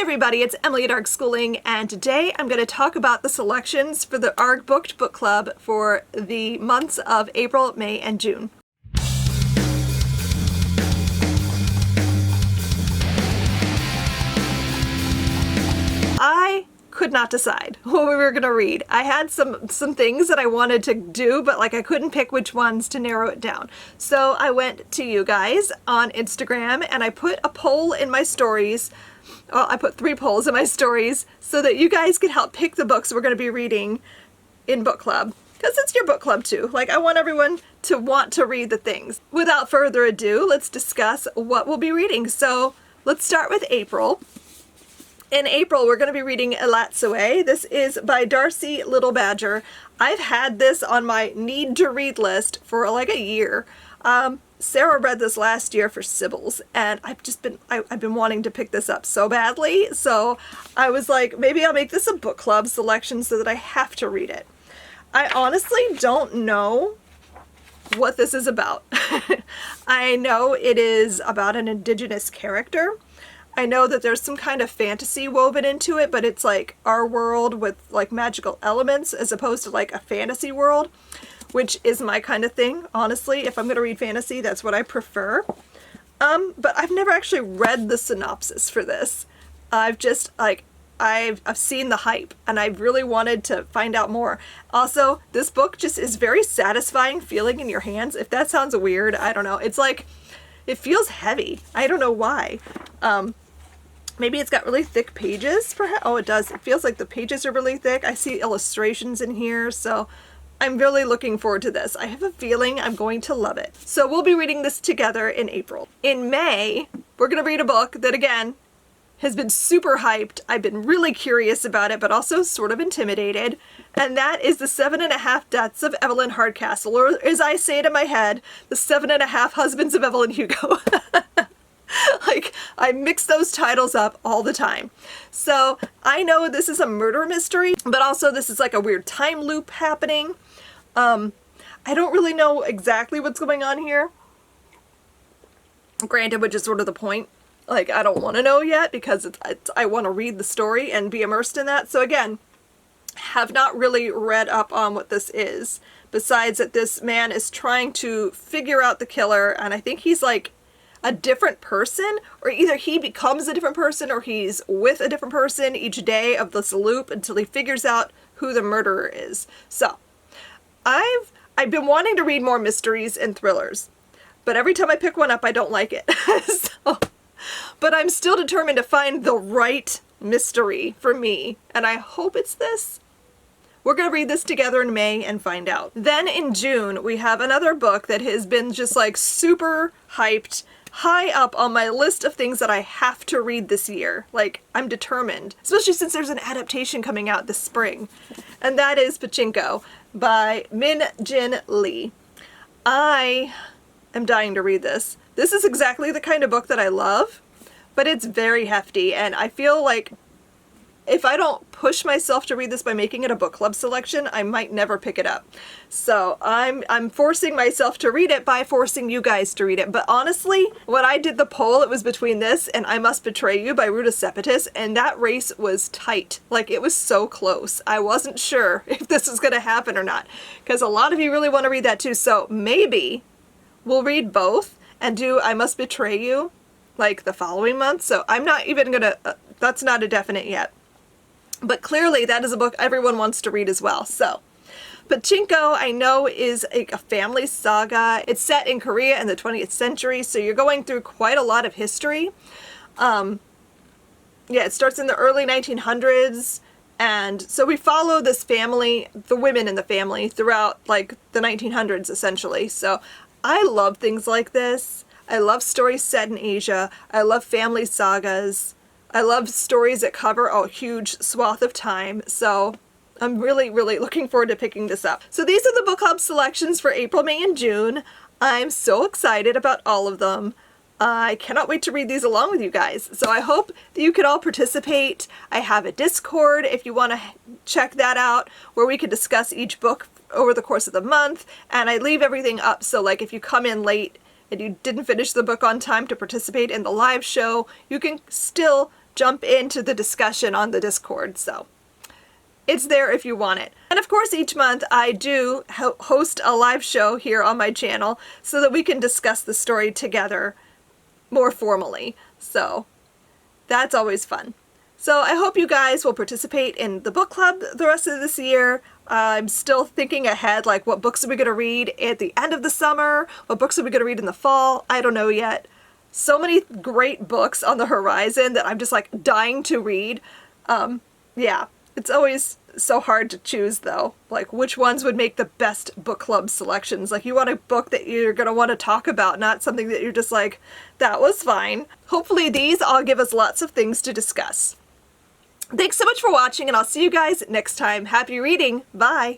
everybody, it's Emily at Arrrgh Schooling, and today I'm going to talk about the selections for the Arrrgh Booked Book Club for the months of April, May, and June. I could not decide what we were going to read. I had some things that I wanted to do, but I couldn't pick which ones to narrow it down. So I went to you guys on Instagram and I put a poll in my stories. Well, I put 3 polls in my stories so that you guys could help pick the books we're going to be reading in book club. Because it's your book club too. I want everyone to want to read the things. Without further ado, let's discuss what we'll be reading. So let's start with April. In April, we're going to be reading Elatsoe. This is by Darcy Little Badger. I've had this on my need to read list for a year. Sarah read this last year for Sibbles, and I've been wanting to pick this up so badly. So I was like, maybe I'll make this a book club selection so that I have to read it. I honestly don't know what this is about. I know it is about an indigenous character. I know that there's some kind of fantasy woven into it, but it's our world with magical elements as opposed to a fantasy world, which is my kind of thing. Honestly, if I'm going to read fantasy, that's what I prefer. But I've never actually read the synopsis for this. I've just I've seen the hype and I've really wanted to find out more. Also, this book just is very satisfying feeling in your hands. If that sounds weird, I don't know. It's it feels heavy. I don't know why. Maybe it's got really thick pages, perhaps. Oh, it does. It feels like the pages are really thick. I see illustrations in here, so I'm really looking forward to this. I have a feeling I'm going to love it. So we'll be reading this together in April. In May, we're going to read a book that, again, has been super hyped. I've been really curious about it, but also sort of intimidated. And that is The 7.5 Deaths of Evelyn Hardcastle, or as I say it in my head, The 7.5 Husbands of Evelyn Hugo. I mix those titles up all the time. So I know this is a murder mystery, but also this is a weird time loop happening. I don't really know exactly what's going on here. Granted, which is sort of the point. I don't want to know yet because I want to read the story and be immersed in that. So again, have not really read up on what this is, besides that this man is trying to figure out the killer, and I think he's a different person, or either he becomes a different person or he's with a different person each day of this loop until he figures out who the murderer is. So I've been wanting to read more mysteries and thrillers, but every time I pick one up I don't like it. But I'm still determined to find the right mystery for me, and I hope it's this. We're going to read this together in May and find out. Then in June, we have another book that has been just super hyped, high up on my list of things that I have to read this year. I'm determined, especially since there's an adaptation coming out this spring. And that is Pachinko by Min Jin Lee. I am dying to read this. This is exactly the kind of book that I love, but it's very hefty, and I feel if I don't push myself to read this by making it a book club selection, I might never pick it up. So I'm forcing myself to read it by forcing you guys to read it. But honestly, when I did the poll, it was between this and I Must Betray You by Ruta Sepetys, and that race was tight. It was so close. I wasn't sure if this was going to happen or not, because a lot of you really want to read that too. So maybe we'll read both and do I Must Betray You the following month. So I'm not even gonna, that's not a definite yet. But clearly that is a book everyone wants to read as well. So Pachinko, I know, is a family saga. It's set in Korea in the 20th century, so you're going through quite a lot of history. Yeah, it starts in the early 1900s, and so we follow this family, the women in the family, throughout the 1900s essentially. So I love things like this. I love stories set in Asia. I love family sagas. I love stories that cover a huge swath of time, so I'm really, really looking forward to picking this up. So these are the book club selections for April, May, and June. I'm so excited about all of them. I cannot wait to read these along with you guys. So I hope that you could all participate. I have a Discord if you want to check that out, where we can discuss each book over the course of the month, and I leave everything up so if you come in late and you didn't finish the book on time to participate in the live show, you can still jump into the discussion on the Discord. So it's there if you want it. And of course, each month I do host a live show here on my channel so that we can discuss the story together more formally. So that's always fun. So I hope you guys will participate in the book club the rest of this year. I'm still thinking ahead, like what books are we going to read at the end of the summer? What books are we going to read in the fall? I don't know yet. So many great books on the horizon that I'm just like dying to read. Yeah, it's always so hard to choose though. Like which ones would make the best book club selections? Like you want a book that you're going to want to talk about, not something that you're just like, that was fine. Hopefully these all give us lots of things to discuss. Thanks so much for watching, and I'll see you guys next time. Happy reading. Bye.